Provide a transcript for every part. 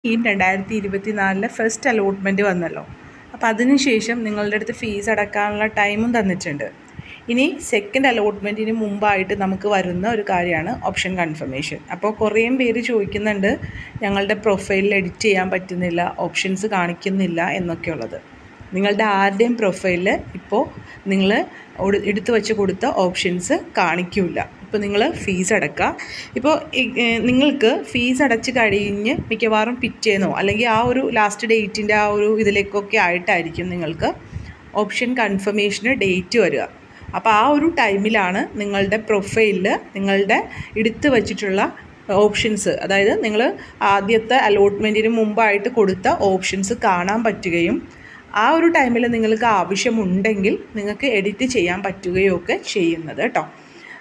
ഈ 2024 first allotment വന്നല്ലോ. അപ്പോൾ അതിനുശേഷം നിങ്ങളുടെ അടുത്ത് ഫീസ് അടക്കാനുള്ള ടൈമും തന്നിട്ടുണ്ട്. ഇനി സെക്കൻഡ് അലോട്ട്മെൻറ്റിന് മുമ്പായിട്ട് നമുക്ക് വരുന്ന ഒരു കാര്യമാണ് ഓപ്ഷൻ കൺഫർമേഷൻ. അപ്പോൾ കുറേ പേര് ചോദിക്കുന്നുണ്ട്, ഞങ്ങളുടെ പ്രൊഫൈലിൽ എഡിറ്റ് ചെയ്യാൻ പറ്റുന്നില്ല, ഓപ്ഷൻസ് കാണിക്കുന്നില്ല എന്നൊക്കെയുള്ളത്. നിങ്ങളുടെ ആരുടെയും പ്രൊഫൈലിൽ ഇപ്പോൾ നിങ്ങൾ എടുത്തു വെച്ച് കൊടുത്ത ഓപ്ഷൻസ് കാണിക്കില്ല. ഇപ്പോൾ നിങ്ങൾ ഫീസ് അടക്കുക. ഇപ്പോൾ നിങ്ങൾക്ക് ഫീസ് അടച്ച് കഴിഞ്ഞ് മിക്കവാറും പിറ്റേന്നോ അല്ലെങ്കിൽ ആ ഒരു ലാസ്റ്റ് ഡേറ്റിൻ്റെ ആ ഒരു ഇതിലേക്കൊക്കെ ആയിട്ടായിരിക്കും നിങ്ങൾക്ക് ഓപ്ഷൻ കൺഫർമേഷന് ഡേറ്റ് വരിക. അപ്പോൾ ആ ഒരു ടൈമിലാണ് നിങ്ങളുടെ പ്രൊഫൈലിൽ നിങ്ങളുടെ എടുത്തു വച്ചിട്ടുള്ള ഓപ്ഷൻസ്, അതായത് നിങ്ങൾ ആദ്യത്തെ അലോട്ട്മെൻറ്റിന് മുമ്പായിട്ട് കൊടുത്ത ഓപ്ഷൻസ് കാണാൻ പറ്റുകയും ആ ഒരു ടൈമിൽ നിങ്ങൾക്ക് ആവശ്യമുണ്ടെങ്കിൽ നിങ്ങൾക്ക് എഡിറ്റ് ചെയ്യാൻ പറ്റുകയോ ഒക്കെ ചെയ്യുന്നത് കേട്ടോ.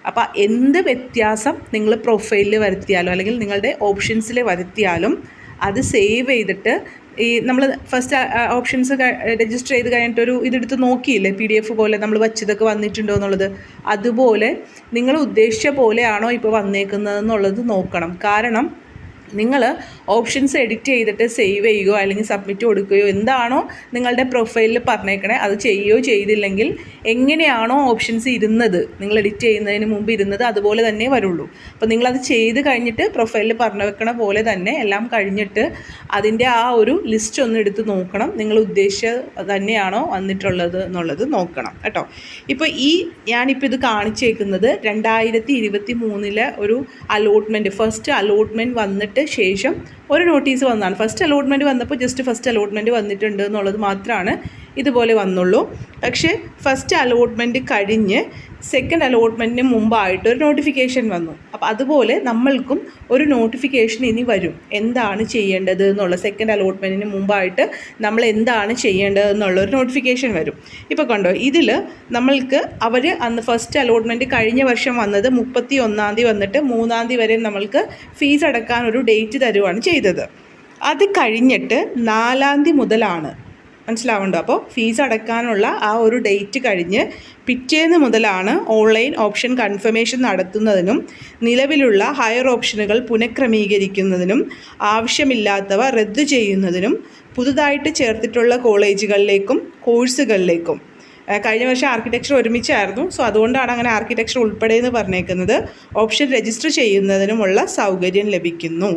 അപ്പോൾ എന്ത് വ്യത്യാസം നിങ്ങൾ പ്രൊഫൈലിൽ വരുത്തിയാലോ അല്ലെങ്കിൽ നിങ്ങളുടെ ഓപ്ഷൻസിൽ വരുത്തിയാലും അത് സേവ് ചെയ്തിട്ട് ഈ നമ്മൾ ഫസ്റ്റ് ഓപ്ഷൻസ് രജിസ്റ്റർ ചെയ്ത് കഴിഞ്ഞിട്ടൊരു ഇതെടുത്ത് നോക്കിയില്ലേ, PDF പോലെ നമ്മൾ വച്ചതൊക്കെ വന്നിട്ടുണ്ടോ എന്നുള്ളത്, അതുപോലെ നിങ്ങൾ ഉദ്ദേശിച്ച പോലെയാണോ ഇപ്പോൾ വന്നേക്കുന്നതെന്നുള്ളത് നോക്കണം. കാരണം നിങ്ങൾ ഓപ്ഷൻസ് എഡിറ്റ് ചെയ്തിട്ട് സേവ് ചെയ്യുകയോ അല്ലെങ്കിൽ സബ്മിറ്റ് കൊടുക്കുകയോ എന്താണോ നിങ്ങളുടെ പ്രൊഫൈലിൽ പറഞ്ഞേക്കണേ അത് ചെയ്യുകയോ ചെയ്തില്ലെങ്കിൽ എങ്ങനെയാണോ ഓപ്ഷൻസ് ഇരുന്നത്, നിങ്ങൾ എഡിറ്റ് ചെയ്യുന്നതിന് മുമ്പ് ഇരുന്നത് അതുപോലെ തന്നെ വരുള്ളൂ. അപ്പോൾ നിങ്ങളത് ചെയ്ത് കഴിഞ്ഞിട്ട് പ്രൊഫൈലിൽ പറഞ്ഞു വെക്കണ പോലെ തന്നെ എല്ലാം കഴിഞ്ഞിട്ട് അതിൻ്റെ ആ ഒരു ലിസ്റ്റ് ഒന്ന് എടുത്ത് നോക്കണം, നിങ്ങൾ ഉദ്ദേശിച്ച തന്നെയാണോ വന്നിട്ടുള്ളത് എന്നുള്ളത് നോക്കണം കേട്ടോ. ഇപ്പോൾ ഞാനിപ്പോൾ ഇത് കാണിച്ചേക്കുന്നത് 2023 ഒരു അലോട്ട്മെൻറ്റ്, ഫസ്റ്റ് അലോട്ട്മെൻറ്റ് വന്നിട്ട് ശേഷം ഒരു നോട്ടീസ് വന്നതാണ്. ഫസ്റ്റ് അലോട്ട്മെൻറ്റ് വന്നപ്പോൾ ജസ്റ്റ് ഫസ്റ്റ് അലോട്ട്മെൻറ്റ് വന്നിട്ടുണ്ട് എന്നുള്ളത് മാത്രമാണ് ഇതുപോലെ വന്നുള്ളൂ. പക്ഷേ ഫസ്റ്റ് അലോട്ട്മെൻറ്റ് കഴിഞ്ഞ് സെക്കൻഡ് അലോട്ട്മെൻറ്റിന് മുമ്പായിട്ട് ഒരു നോട്ടിഫിക്കേഷൻ വന്നു. അപ്പോൾ അതുപോലെ നമ്മൾക്കും ഒരു നോട്ടിഫിക്കേഷൻ ഇനി വരും, എന്താണ് ചെയ്യേണ്ടത് എന്നുള്ള, സെക്കൻഡ് അലോട്ട്മെൻറ്റിന് മുമ്പായിട്ട് നമ്മൾ എന്താണ് ചെയ്യേണ്ടത് എന്നുള്ളൊരു നോട്ടിഫിക്കേഷൻ വരും. ഇപ്പോൾ കണ്ടോ, ഇതിൽ നമ്മൾക്ക് അവർ അന്ന് ഫസ്റ്റ് അലോട്ട്മെൻറ്റ് കഴിഞ്ഞ വർഷം വന്നത് 31-ാം തീയതി വന്നിട്ട് 3-ാം തീയതി വരെ നമ്മൾക്ക് ഫീസ് അടക്കാൻ ഒരു ഡേറ്റ് തരുവാണ് ചെയ്തത്. അത് കഴിഞ്ഞിട്ട് 4-ാം തീയതി മുതലാണ്, മനസ്സിലാവുണ്ടോ? അപ്പോൾ ഫീസ് അടക്കാനുള്ള ആ ഒരു ഡേറ്റ് കഴിഞ്ഞ് പിറ്റേന്ന് മുതലാണ് ഓൺലൈൻ ഓപ്ഷൻ കൺഫർമേഷൻ നടത്തുന്നതിനും നിലവിലുള്ള ഹയർ ഓപ്ഷനുകൾ പുനഃക്രമീകരിക്കുന്നതിനും ആവശ്യമില്ലാത്തവ റദ്ദു ചെയ്യുന്നതിനും പുതുതായിട്ട് ചേർത്തിട്ടുള്ള കോളേജുകളിലേക്കും കോഴ്സുകളിലേക്കും. കഴിഞ്ഞ വർഷം ആർക്കിടെക്ചർ ഒരുമിച്ചായിരുന്നു, സോ അതുകൊണ്ടാണ് അങ്ങനെ ആർക്കിടെക്ചർ ഉൾപ്പെടെ എന്ന് പറഞ്ഞേക്കുന്നത്. ഓപ്ഷൻ രജിസ്റ്റർ ചെയ്യുന്നതിനുമുള്ള സൗകര്യം ലഭിക്കുന്നു.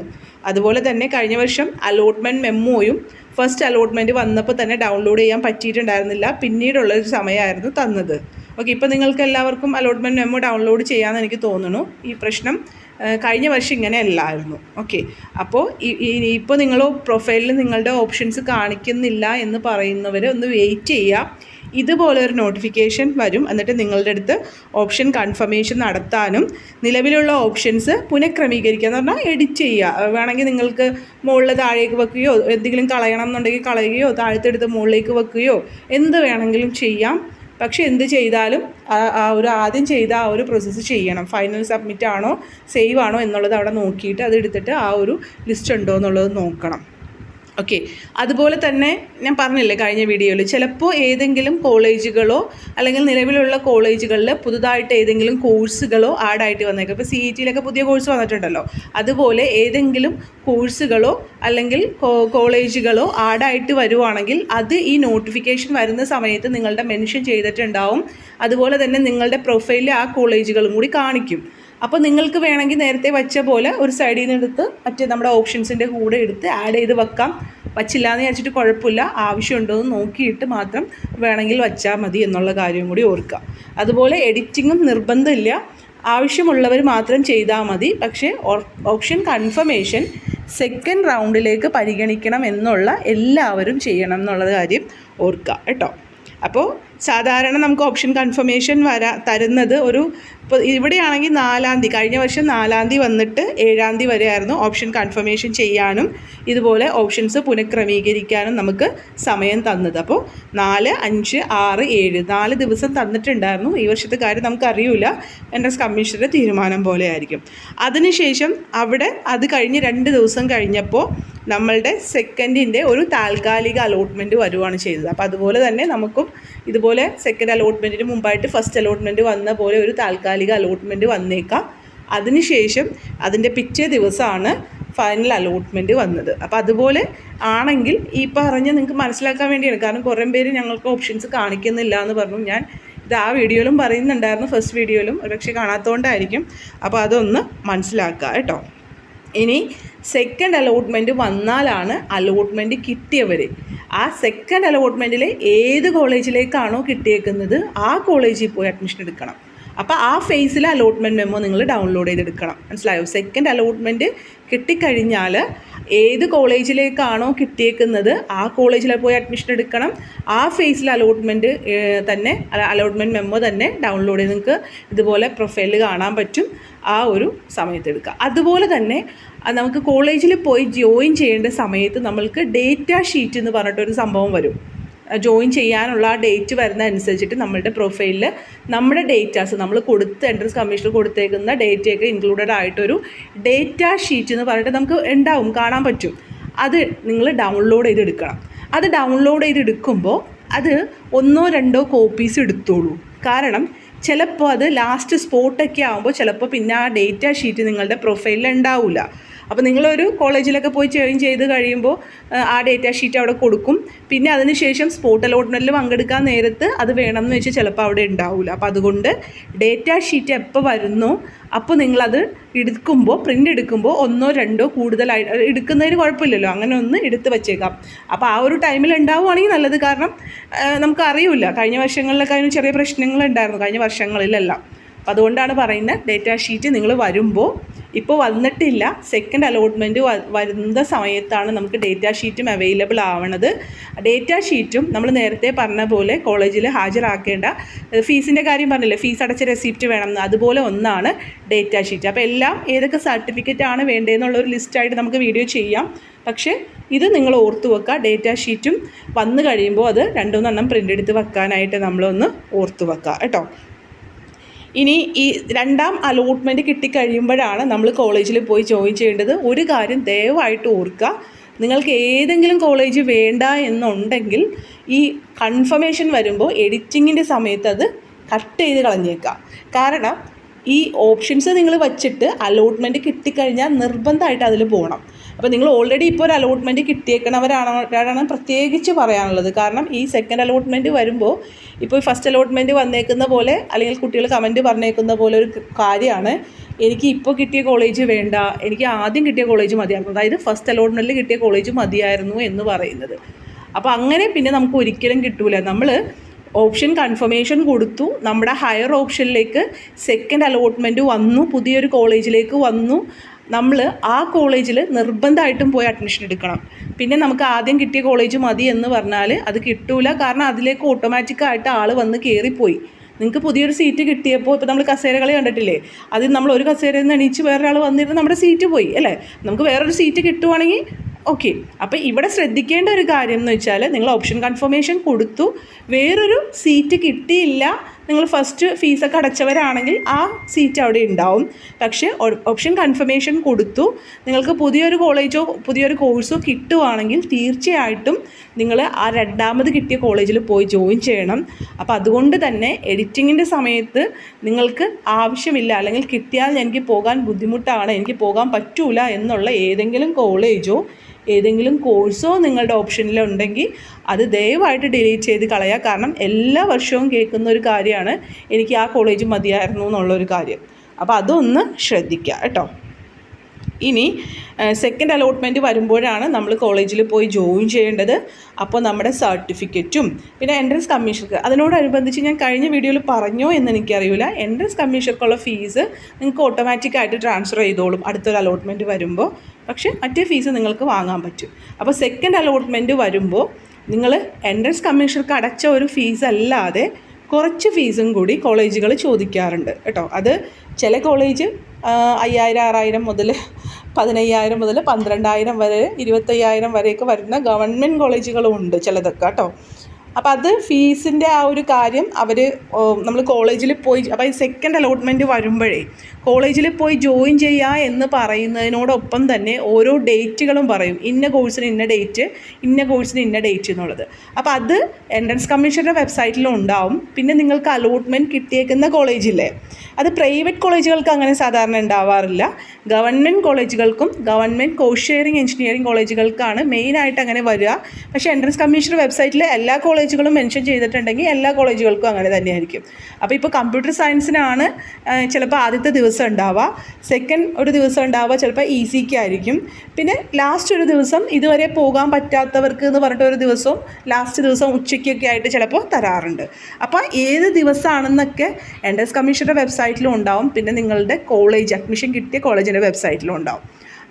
അതുപോലെ തന്നെ കഴിഞ്ഞ വർഷം അലോട്ട്മെൻറ്റ് മെമ്മോയും ഫസ്റ്റ് അലോട്ട്മെൻറ്റ് വന്നപ്പോൾ തന്നെ ഡൗൺലോഡ് ചെയ്യാൻ പറ്റിയിട്ടുണ്ടായിരുന്നില്ല, പിന്നീടുള്ളൊരു സമയമായിരുന്നു തന്നത്. ഓക്കെ, ഇപ്പോൾ നിങ്ങൾക്ക് എല്ലാവർക്കും അലോട്ട്മെൻറ്റ് മെമ്മോ ഡൗൺലോഡ് ചെയ്യാമെന്ന് എനിക്ക് തോന്നുന്നു. ഈ പ്രശ്നം കഴിഞ്ഞ വർഷം ഇങ്ങനെ അല്ലായിരുന്നു. ഓക്കെ, അപ്പോൾ ഇപ്പോൾ നിങ്ങൾ പ്രൊഫൈലിൽ നിങ്ങളുടെ ഓപ്ഷൻസ് കാണിക്കുന്നില്ല എന്ന് പറയുന്നവർ ഒന്ന് വെയിറ്റ് ചെയ്യുക. ഇതുപോലെ ഒരു നോട്ടിഫിക്കേഷൻ വരും, എന്നിട്ട് നിങ്ങളുടെ അടുത്ത് ഓപ്ഷൻ കൺഫർമേഷൻ നടത്താനും നിലവിലുള്ള ഓപ്ഷൻസ് പുനഃക്രമീകരിക്കുക എന്ന് പറഞ്ഞാൽ എഡിറ്റ് ചെയ്യുക. വേണമെങ്കിൽ നിങ്ങൾക്ക് മുകളിൽ താഴേക്ക് വെക്കുകയോ എന്തെങ്കിലും കളയണം എന്നുണ്ടെങ്കിൽ കളയുകയോ താഴത്തെടുത്ത് മുകളിലേക്ക് വെക്കുകയോ എന്ത് വേണമെങ്കിലും ചെയ്യാം. പക്ഷേ എന്ത് ചെയ്താലും ആദ്യം ചെയ്ത ആ ഒരു പ്രോസസ്സ് ചെയ്യണം. ഫൈനൽ സബ്മിറ്റ് ആണോ സേവ് ആണോ എന്നുള്ളത് അവിടെ നോക്കിയിട്ട് അതെടുത്തിട്ട് ആ ഒരു ലിസ്റ്റ് ഉണ്ടോ എന്നുള്ളത് നോക്കണം. ഓക്കെ, അതുപോലെ തന്നെ ഞാൻ പറഞ്ഞില്ലേ കഴിഞ്ഞ വീഡിയോയിൽ, ചിലപ്പോൾ ഏതെങ്കിലും കോളേജുകളോ അല്ലെങ്കിൽ നിലവിലുള്ള കോളേജുകളിൽ പുതുതായിട്ട് ഏതെങ്കിലും കോഴ്സുകളോ ആഡായിട്ട് വന്നേക്കും. ഇപ്പോൾ CET പുതിയ കോഴ്സ് വന്നിട്ടുണ്ടല്ലോ, അതുപോലെ ഏതെങ്കിലും കോഴ്സുകളോ അല്ലെങ്കിൽ കോളേജുകളോ ആഡായിട്ട് വരുവാണെങ്കിൽ അത് ഈ നോട്ടിഫിക്കേഷൻ വരുന്ന സമയത്ത് നിങ്ങളുടെ മെൻഷൻ ചെയ്തിട്ടുണ്ടാവും. അതുപോലെ തന്നെ നിങ്ങളുടെ പ്രൊഫൈലിൽ ആ കോളേജുകളും കൂടി കാണിക്കും. അപ്പോൾ നിങ്ങൾക്ക് വേണമെങ്കിൽ നേരത്തെ വച്ച പോലെ ഒരു സൈഡിൽ നിന്ന് എടുത്ത് മറ്റേ നമ്മുടെ ഓപ്ഷൻസിൻ്റെ കൂടെ എടുത്ത് ആഡ് ചെയ്ത് വെക്കാം. വച്ചില്ല എന്ന് വിചാരിച്ചിട്ട് കുഴപ്പമില്ല, ആവശ്യമുണ്ടോ എന്ന് നോക്കിയിട്ട് മാത്രം വേണമെങ്കിൽ വച്ചാൽ മതി എന്നുള്ള കാര്യം കൂടി ഓർക്കുക. അതുപോലെ എഡിറ്റിങ്ങും നിർബന്ധമില്ല, ആവശ്യമുള്ളവർ മാത്രം ചെയ്താൽ മതി. പക്ഷേ ഓപ്ഷൻ കൺഫർമേഷൻ സെക്കൻഡ് റൗണ്ടിലേക്ക് പരിഗണിക്കണം എന്നുള്ള എല്ലാവരും ചെയ്യണം എന്നുള്ള കാര്യം ഓർക്കുക കേട്ടോ. അപ്പോൾ സാധാരണ നമുക്ക് ഓപ്ഷൻ കൺഫർമേഷൻ തരുന്നത് ഇപ്പോൾ ഇവിടെയാണെങ്കിൽ 4-ാം തീയതി, കഴിഞ്ഞ വർഷം 4-ാം തീയതി വന്നിട്ട് 7-ാം തീയതി വരെയായിരുന്നു ഓപ്ഷൻ കൺഫർമേഷൻ ചെയ്യാനും ഇതുപോലെ ഓപ്ഷൻസ് പുനഃക്രമീകരിക്കാനും നമുക്ക് സമയം തന്നത്. അപ്പോൾ 4, 5, 6, 7 4 ദിവസം തന്നിട്ടുണ്ടായിരുന്നു. ഈ വർഷത്തെ കാര്യം നമുക്കറിയില്ല, എൻട്രൻസ് കമ്മീഷണറുടെ തീരുമാനം പോലെ ആയിരിക്കും. അതിനുശേഷം അവിടെ അത് കഴിഞ്ഞ് 2 ദിവസം കഴിഞ്ഞപ്പോൾ നമ്മളുടെ സെക്കൻഡിൻ്റെ ഒരു താൽക്കാലിക അലോട്ട്മെൻറ്റ് വരുവാണ് ചെയ്തത്. അപ്പോൾ അതുപോലെ തന്നെ നമുക്കും ഇതുപോലെ സെക്കൻഡ് അലോട്ട്മെൻറ്റിന് മുമ്പായിട്ട് ഫസ്റ്റ് അലോട്ട്മെൻറ്റ് വന്ന പോലെ ഒരു താൽക്കാലിക അലോട്ട്മെൻറ്റ് വന്നേക്കാം. അതിനുശേഷം അതിൻ്റെ പിറ്റേ ദിവസമാണ് ഓപ്ഷൻ കൺഫർമേഷൻ നടത്തുന്നത്. അപ്പോൾ ഫൈനൽ അലോട്ട്മെൻറ്റ് വന്നത്. അപ്പോൾ അതുപോലെ ആണെങ്കിൽ ഈ പറഞ്ഞ് നിങ്ങൾക്ക് മനസ്സിലാക്കാൻ വേണ്ടിയാണ്. കാരണം കുറേ പേര് ഞങ്ങൾക്ക് ഓപ്ഷൻസ് കാണിക്കുന്നില്ല എന്ന് പറഞ്ഞു. ഞാൻ ഇത് ആ വീഡിയോയിലും പറയുന്നുണ്ടായിരുന്നു, ഫസ്റ്റ് വീഡിയോയിലും, ഒരുപക്ഷെ കാണാത്തതുകൊണ്ടായിരിക്കും. അപ്പോൾ അതൊന്ന് മനസ്സിലാക്കുക കേട്ടോ. ഇനി സെക്കൻഡ് അലോട്ട്മെൻറ്റ് വന്നാലാണ് അലോട്ട്മെൻറ്റ് കിട്ടിയവർ ആ സെക്കൻഡ് അലോട്ട്മെൻറ്റിൽ ഏത് കോളേജിലേക്കാണോ കിട്ടിയേക്കുന്നത് ആ കോളേജിൽ പോയി അഡ്മിഷൻ എടുക്കണം. അപ്പോൾ ആ ഫേസിലെ അലോട്ട്മെൻറ്റ് മെമ്മോ നിങ്ങൾ ഡൗൺലോഡ് ചെയ്തെടുക്കണം. മനസ്സിലായോ? സെക്കൻഡ് അലോട്ട്മെൻറ്റ് കിട്ടിക്കഴിഞ്ഞാൽ ഏത് കോളേജിലേക്കാണോ കിട്ടിയേക്കുന്നത് ആ കോളേജിൽ പോയി അഡ്മിഷൻ എടുക്കണം. ആ ഫേസിൽ അലോട്ട്മെൻറ്റ് അലോട്ട്മെൻറ്റ് മെമ്മോ തന്നെ ഡൗൺലോഡ് ചെയ്ത് നിങ്ങൾക്ക് ഇതുപോലെ പ്രൊഫൈലിൽ കാണാൻ പറ്റും. ആ ഒരു സമയത്ത് എടുക്കുക. അതുപോലെ തന്നെ നമുക്ക് കോളേജിൽ പോയി ജോയിൻ ചെയ്യേണ്ട സമയത്ത് നമ്മൾക്ക് ഡേറ്റ ഷീറ്റ് എന്ന് പറഞ്ഞിട്ടൊരു സംഭവം വരും. ജോയിൻ ചെയ്യാനുള്ള ആ ഡേറ്റ് വരുന്ന അനുസരിച്ചിട്ട് നമ്മളുടെ പ്രൊഫൈലിൽ നമ്മുടെ ഡേറ്റാസ് നമ്മൾ എൻട്രൻസ് കമ്മീഷണർ കൊടുത്തേക്കുന്ന ഡേറ്റയൊക്കെ ഇൻക്ലൂഡഡ് ആയിട്ടൊരു ഡേറ്റ ഷീറ്റ് എന്ന് പറഞ്ഞിട്ട് നമുക്ക് ഉണ്ടാവും, കാണാൻ പറ്റും. അത് നിങ്ങൾ ഡൗൺലോഡ് ചെയ്തെടുക്കണം. അത് ഡൗൺലോഡ് ചെയ്തെടുക്കുമ്പോൾ അത് 1-2 കോപ്പീസ് എടുത്തോളൂ. കാരണം ചിലപ്പോൾ അത് ലാസ്റ്റ് സ്പോട്ടൊക്കെ ആകുമ്പോൾ ചിലപ്പോൾ പിന്നെ ആ ഡേറ്റ ഷീറ്റ് നിങ്ങളുടെ പ്രൊഫൈലിൽ ഉണ്ടാവില്ല. അപ്പോൾ നിങ്ങളൊരു കോളേജിലൊക്കെ പോയി ജോയിൻ ചെയ്ത് കഴിയുമ്പോൾ ആ ഡേറ്റ ഷീറ്റ് അവിടെ കൊടുക്കും. പിന്നെ അതിന് ശേഷം സ്പോട്ട് അലോട്ട്മെൻറ്റിൽ പങ്കെടുക്കാൻ നേരത്ത് അത് വേണമെന്ന് വെച്ചാൽ ചിലപ്പോൾ അവിടെ ഉണ്ടാവില്ല. അപ്പോൾ അതുകൊണ്ട് ഡേറ്റ ഷീറ്റ് എപ്പോൾ വരുന്നോ അപ്പോൾ നിങ്ങളത് പ്രിൻ്റ് എടുക്കുമ്പോൾ 1-2 കൂടുതലായിട്ട് എടുക്കുന്നതിന് കുഴപ്പമില്ലല്ലോ, അങ്ങനെ ഒന്ന് എടുത്ത് വെച്ചേക്കാം. അപ്പോൾ ആ ഒരു ടൈമിൽ ഉണ്ടാവുകയാണെങ്കിൽ നല്ലത്. കാരണം നമുക്കറിയില്ല, കഴിഞ്ഞ വർഷങ്ങളിലൊക്കെ അതിന് ചെറിയ പ്രശ്നങ്ങളുണ്ടായിരുന്നു, കഴിഞ്ഞ വർഷങ്ങളിലെല്ലാം. അപ്പോൾ അതുകൊണ്ടാണ് പറയുന്നത് ഡേറ്റ ഷീറ്റ് നിങ്ങൾ വരുമ്പോൾ, ഇപ്പോൾ വന്നിട്ടില്ല, സെക്കൻഡ് അലോട്ട്മെൻറ്റ് വരുന്ന സമയത്താണ് നമുക്ക് ഡേറ്റ ഷീറ്റും അവൈലബിൾ ആവണത്. ഡേറ്റ ഷീറ്റും നമ്മൾ നേരത്തെ പറഞ്ഞ പോലെ കോളേജിൽ ഹാജരാക്കേണ്ട ഫീസിൻ്റെ കാര്യം പറഞ്ഞില്ലേ, ഫീസ് അടച്ച റെസിപ്റ്റ് വേണമെന്ന്, അതുപോലെ ഒന്നാണ് ഡേറ്റ ഷീറ്റ്. അപ്പോൾ എല്ലാം ഏതൊക്കെ സർട്ടിഫിക്കറ്റ് ആണ് വേണ്ടതെന്നുള്ളൊരു ലിസ്റ്റായിട്ട് നമുക്ക് വീഡിയോ ചെയ്യാം. പക്ഷേ ഇത് നിങ്ങൾ ഓർത്ത് വെക്കുക, ഡേറ്റ ഷീറ്റും വന്നു കഴിയുമ്പോൾ അത് 2-3 പ്രിൻ്റ് എടുത്ത് വെക്കാനായിട്ട് നമ്മളൊന്ന് ഓർത്ത് വെക്കുക കേട്ടോ. ഇനി ഈ രണ്ടാം അലോട്ട്മെൻറ്റ് കിട്ടിക്കഴിയുമ്പോഴാണ് നമ്മൾ കോളേജിൽ പോയി ജോയിൻ ചെയ്യേണ്ടത്. ഒരു കാര്യം ദയവായിട്ട് ഓർക്കുക, നിങ്ങൾക്ക് ഏതെങ്കിലും കോളേജ് വേണ്ട എന്നുണ്ടെങ്കിൽ ഈ കൺഫർമേഷൻ വരുമ്പോൾ എഡിറ്റിങ്ങിൻ്റെ സമയത്ത് അത് കട്ട് ചെയ്ത് കളഞ്ഞേക്കുക. കാരണം ഈ ഓപ്ഷൻസ് നിങ്ങൾ വച്ചിട്ട് അലോട്ട്മെൻറ്റ് കിട്ടിക്കഴിഞ്ഞാൽ നിർബന്ധമായിട്ട് അതിൽ പോകണം. അപ്പോൾ നിങ്ങൾ ഓൾറെഡി ഇപ്പോൾ ഒരു അലോട്ട്മെൻറ്റ് കിട്ടിയേക്കണവരാണ് പ്രത്യേകിച്ച് പറയാനുള്ളത്. കാരണം ഈ സെക്കൻഡ് അലോട്ട്മെൻറ്റ് വരുമ്പോൾ ഇപ്പോൾ ഫസ്റ്റ് അലോട്ട്മെൻറ്റ് വന്നേക്കുന്ന പോലെ, അല്ലെങ്കിൽ കുട്ടികൾ കമൻറ്റ് പറഞ്ഞേക്കുന്ന പോലെ ഒരു കാര്യമാണ്, എനിക്ക് ഇപ്പോൾ കിട്ടിയ കോളേജ് വേണ്ട, എനിക്ക് ആദ്യം കിട്ടിയ കോളേജ് മതിയായിരുന്നു, അതായത് ഫസ്റ്റ് അലോട്ട്മെൻറ്റിൽ കിട്ടിയ കോളേജ് മതിയായിരുന്നു എന്ന് പറയുന്നത്. അപ്പോൾ അങ്ങനെ പിന്നെ നമുക്ക് ഒരിക്കലും കിട്ടൂല. നമ്മൾ ഓപ്ഷൻ കൺഫർമേഷൻ കൊടുത്തു, നമ്മുടെ ഹയർ ഓപ്ഷനിലേക്ക് സെക്കൻഡ് അലോട്ട്മെൻറ്റ് വന്നു, പുതിയൊരു കോളേജിലേക്ക് വന്നു, നമ്മൾ ആ കോളേജിൽ നിർബന്ധമായിട്ടും പോയി അഡ്മിഷൻ എടുക്കണം. പിന്നെ നമുക്ക് ആദ്യം കിട്ടിയ കോളേജ് മതി എന്ന് പറഞ്ഞാൽ അത് കിട്ടൂല. കാരണം അതിലേക്ക് ഓട്ടോമാറ്റിക്കായിട്ട് ആൾ വന്ന് കയറിപ്പോയി. നിങ്ങൾക്ക് പുതിയൊരു സീറ്റ് കിട്ടിയപ്പോൾ, ഇപ്പോൾ നമ്മൾ കസേരകളി കണ്ടിട്ടില്ലേ, അതിൽ നമ്മൾ ഒരു കസേരയിൽ നിന്ന് എണീച്ച് വേറൊരാൾ വന്നിരുന്ന് നമ്മുടെ സീറ്റ് പോയി അല്ലേ. നമുക്ക് വേറൊരു സീറ്റ് കിട്ടുവാണെങ്കിൽ ഓക്കെ. അപ്പോൾ ഇവിടെ ശ്രദ്ധിക്കേണ്ട ഒരു കാര്യം എന്ന് വെച്ചാൽ, നിങ്ങൾ ഓപ്ഷൻ കൺഫർമേഷൻ കൊടുത്തു, വേറൊരു സീറ്റ് കിട്ടിയില്ല, നിങ്ങൾ ഫസ്റ്റ് ഫീസൊക്കെ അടച്ചവരാണെങ്കിൽ ആ സീറ്റ് അവിടെ ഉണ്ടാവും. പക്ഷേ ഓപ്ഷൻ കൺഫർമേഷൻ കൊടുത്തു, നിങ്ങൾക്ക് പുതിയൊരു കോളേജോ പുതിയൊരു കോഴ്സോ കിട്ടുവാണെങ്കിൽ തീർച്ചയായിട്ടും നിങ്ങൾ ആ രണ്ടാമത് കിട്ടിയ കോളേജിൽ പോയി ജോയിൻ ചെയ്യണം. അപ്പോൾ അതുകൊണ്ട് തന്നെ എഡിറ്റിങ്ങിൻ്റെ സമയത്ത് നിങ്ങൾക്ക് ആവശ്യമില്ല, അല്ലെങ്കിൽ കിട്ടിയാൽ എനിക്ക് പോകാൻ ബുദ്ധിമുട്ടാണ്, എനിക്ക് പോകാൻ പറ്റൂല എന്നുള്ള ഏതെങ്കിലും കോളേജോ ഏതെങ്കിലും കോഴ്സോ നിങ്ങളുടെ ഓപ്ഷനിലുണ്ടെങ്കിൽ അത് ദയവായിട്ട് ഡിലീറ്റ് ചെയ്ത് കളയുക. കാരണം എല്ലാ വർഷവും കേൾക്കുന്ന ഒരു കാര്യമാണ്, എനിക്ക് ആ കോളേജ് മതിയായിരുന്നു എന്നുള്ളൊരു കാര്യം. അപ്പോൾ അതൊന്ന് ശ്രദ്ധിക്കുക കേട്ടോ. ഇനി സെക്കൻഡ് അലോട്ട്മെൻറ്റ് വരുമ്പോഴാണ് നമ്മൾ കോളേജിൽ പോയി ജോയിൻ ചെയ്യേണ്ടത്. അപ്പോൾ നമ്മുടെ സർട്ടിഫിക്കറ്റും പിന്നെ എൻട്രൻസ് കമ്മീഷർക്ക്, അതിനോടനുബന്ധിച്ച് ഞാൻ കഴിഞ്ഞ വീഡിയോയിൽ പറഞ്ഞോ എന്ന് എനിക്കറിയില്ല, എൻട്രൻസ് കമ്മീഷർക്കുള്ള ഫീസ് നിങ്ങൾക്ക് ഓട്ടോമാറ്റിക്കായിട്ട് ട്രാൻസ്ഫർ ചെയ്തോളും അടുത്തൊരു അലോട്ട്മെൻറ്റ് വരുമ്പോൾ. പക്ഷേ മറ്റേ ഫീസ് നിങ്ങൾക്ക് വാങ്ങാൻ പറ്റും. അപ്പോൾ സെക്കൻഡ് അലോട്ട്മെൻറ്റ് വരുമ്പോൾ നിങ്ങൾ എൻട്രൻസ് കമ്മീഷർക്ക് അടച്ച ഒരു ഫീസ് അല്ലാതെ കുറച്ച് ഫീസും കൂടി കോളേജുകൾ ചോദിക്കാറുണ്ട് കേട്ടോ. അത് ചില കോളേജ് 5000-6000 മുതൽ 15000 മുതൽ 12000 വരെ 25000 വരെയൊക്കെ വരുന്ന ഗവൺമെൻറ് കോളേജുകളും ഉണ്ട് ചിലതൊക്കെ കേട്ടോ. അപ്പോൾ അത് ഫീസിൻ്റെ ആ ഒരു കാര്യം നമ്മൾ കോളേജിൽ പോയി, അപ്പോൾ ഈ സെക്കൻഡ് അലോട്ട്മെൻറ്റ് വരുമ്പോഴേ കോളേജിൽ പോയി ജോയിൻ ചെയ്യുക എന്ന് പറയുന്നതിനോടൊപ്പം തന്നെ ഓരോ ഡേറ്റുകളും പറയും. ഇന്ന കോഴ്സിന് ഇന്ന ഡേറ്റ്, ഇന്ന കോഴ്സിന് ഇന്ന ഡേറ്റ് എന്നുള്ളത്. അപ്പോൾ അത് എൻട്രൻസ് കമ്മീഷൻ്റെ വെബ്സൈറ്റിലും ഉണ്ടാവും. പിന്നെ നിങ്ങൾക്ക് അലോട്ട്മെൻറ്റ് കിട്ടിയേക്കുന്ന കോളേജില്ലേ, അത് പ്രൈവറ്റ് കോളേജുകൾക്ക് അങ്ങനെ സാധാരണ ഉണ്ടാവാറില്ല. ഗവൺമെൻറ് കോളേജുകൾക്കും ഗവൺമെൻറ് കോഴ്സ് ഷെയറിംഗ് എഞ്ചിനീയറിംഗ് കോളേജുകൾക്കാണ് മെയിനായിട്ട് അങ്ങനെ വരിക. പക്ഷേ എൻട്രൻസ് കമ്മീഷൻ വെബ്സൈറ്റിൽ എല്ലാ കോളേജുകളും മെൻഷൻ ചെയ്തിട്ടുണ്ടെങ്കിൽ എല്ലാ കോളേജുകൾക്കും അങ്ങനെ തന്നെയായിരിക്കും. അപ്പോൾ ഇപ്പോൾ കമ്പ്യൂട്ടർ സയൻസിനാണ് ചിലപ്പോൾ ആദ്യത്തെ ദിവസം ഉണ്ടാവുക, സെക്കൻഡ് ഒരു ദിവസം ഉണ്ടാവുക ചിലപ്പോൾ ഈസിക്ക് ആയിരിക്കും, പിന്നെ ലാസ്റ്റ് ഒരു ദിവസം ഇതുവരെ പോകാൻ പറ്റാത്തവർക്ക് എന്ന് പറഞ്ഞിട്ട് ഒരു ദിവസവും ലാസ്റ്റ് ദിവസം ഉച്ചയ്ക്കൊക്കെ ആയിട്ട് ചിലപ്പോൾ തരാറുണ്ട്. അപ്പോൾ ഏത് ദിവസമാണെന്നൊക്കെ എൻട്രൻസ് കമ്മീഷൻ്റെ വെബ്സൈറ്റിലും ഉണ്ടാവും. പിന്നെ നിങ്ങളുടെ കോളേജ് അഡ്മിഷൻ കിട്ടിയ കോളേജിൻ്റെ വെബ്സൈറ്റിലും ഉണ്ടാവും.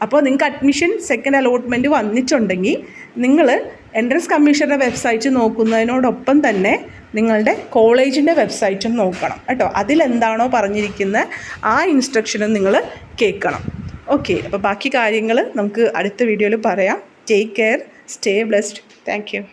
അപ്പോൾ നിങ്ങൾക്ക് അഡ്മിഷൻ സെക്കൻഡ് അലോട്ട്മെൻറ്റ് വന്നിട്ടുണ്ടെങ്കിൽ നിങ്ങൾ എൻട്രൻസ് കമ്മീഷൻ്റെ വെബ്സൈറ്റ് നോക്കുന്നതിനോടൊപ്പം തന്നെ നിങ്ങളുടെ കോളേജിൻ്റെ വെബ്സൈറ്റും നോക്കണം കേട്ടോ. അതിലെന്താണോ പറഞ്ഞിരിക്കുന്ന ആ ഇൻസ്ട്രക്ഷനും നിങ്ങൾ കേൾക്കണം. ഓക്കെ, അപ്പോൾ ബാക്കി കാര്യങ്ങൾ നമുക്ക് അടുത്ത വീഡിയോയിൽ പറയാം. Take care, stay blessed. Thank you.